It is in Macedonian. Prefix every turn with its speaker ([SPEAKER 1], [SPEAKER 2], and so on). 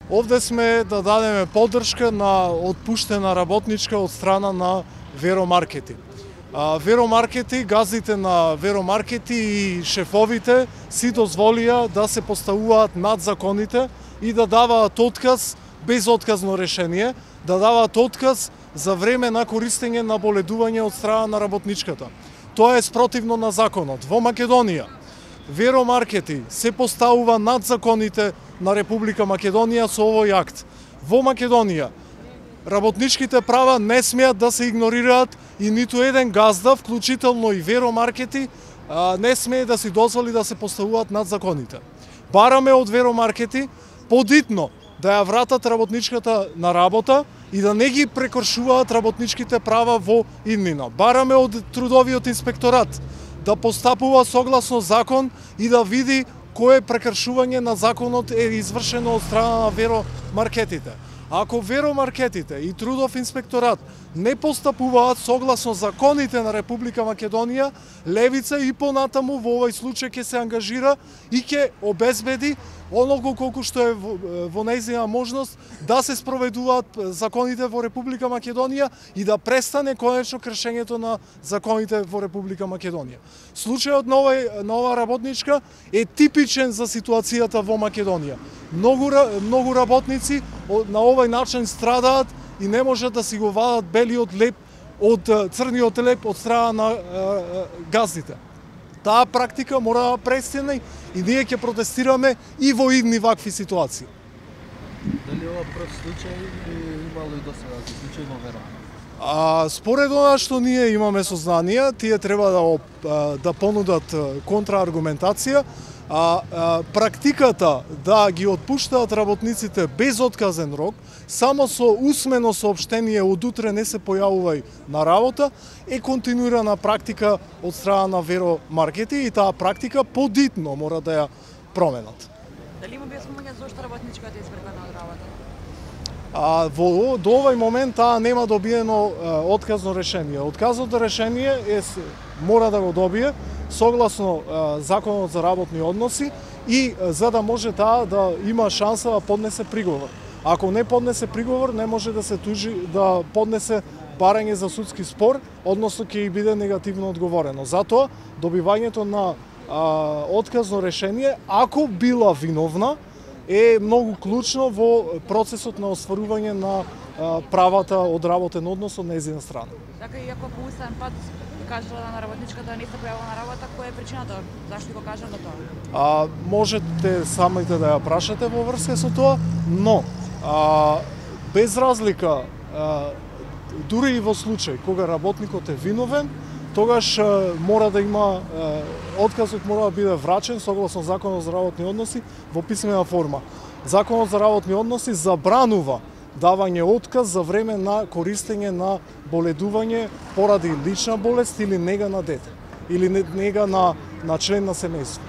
[SPEAKER 1] Овде сме да дадеме поддршка на отпуштена работничка од страна на Веромаркети. Веромаркети, газдите на Веромаркети и шефовите си дозволија да се поставуваат над законите и да даваат отказ без отказно решение, да даваат отказ за време на користење на боледување од страна на работничката. Тоа е спротивно на законот. Во Македонија Веромаркети се поставува над законите на Република Македонија со овој акт. Во Македонија работничките права не смеат да се игнорираат и ниту еден газда, вклучително и Веромаркети, не смее да си дозволи да се поставуваат над законите. Бараме од Веромаркети подитно да ја вратат работничката на работа и да не ги прекршуваат работничките права во иднина. Бараме од Трудовиот инспекторат да постапува согласно закон и да види кое прекршување на законот е извршено од страна на Веромаркетите. Ако Веромаркетите и Трудов инспекторат не постапуваат согласно законите на Република Македонија, Левица и понатаму во овој случај ќе се ангажира и ќе обезбеди оноliko колку што е во нејзина можност да се спроведуваат законите во Република Македонија и да престане конечно кршењето на законите во Република Македонија. Случајот на ова работничка е типичен за ситуацијата во Македонија. Многу работници на овој начин страдаат и не можат да си го вадат белиот леп од црниот леп од страна на газдите. Таа практика мора да престане и ние ќе протестираме и во идни вакви ситуации.
[SPEAKER 2] Дали ова прв случај имало и досега случај во Веро?
[SPEAKER 1] Според она што ние имаме сознанија, тие треба да понудат контрааргументација, практиката да ги отпуштаат работниците без отказен рок, само со усмено соопштение од утре не се појавувај на работа, е континуирана практика од страна на Веромаркети и таа практика подитно мора да ја променат.
[SPEAKER 3] Дали има објаснување зошто работничката е извргана од работа?
[SPEAKER 1] До овој момент таа нема добиено отказно решение. Отказното решение мора да го добие согласно Законот за работни односи и за да може таа да има шанса да поднесе приговор. Ако не поднесе приговор, не може да се тужи да поднесе барање за судски спор, односно ќе биде негативно одговорено. Затоа добивањето на отказно решение, ако била виновна, е многу клучно во процесот на остварување на правата од работен однос од нејзина страна.
[SPEAKER 3] Така и ако по уставен пат кажала на работничката да не се појавила на работа, која е причината? Зашто го кажала тоа?
[SPEAKER 1] Можете самите да ја прашате во врска со тоа, но без разлика, дури и во случај кога работникот е виновен, тогаш мора да има отказот мора да биде врачен согласно Законот за работни односи во писмена форма. Законот за работни односи забранува давање отказ за време на користење на боледување поради лична болест или нега на дете или нега на член на семејство.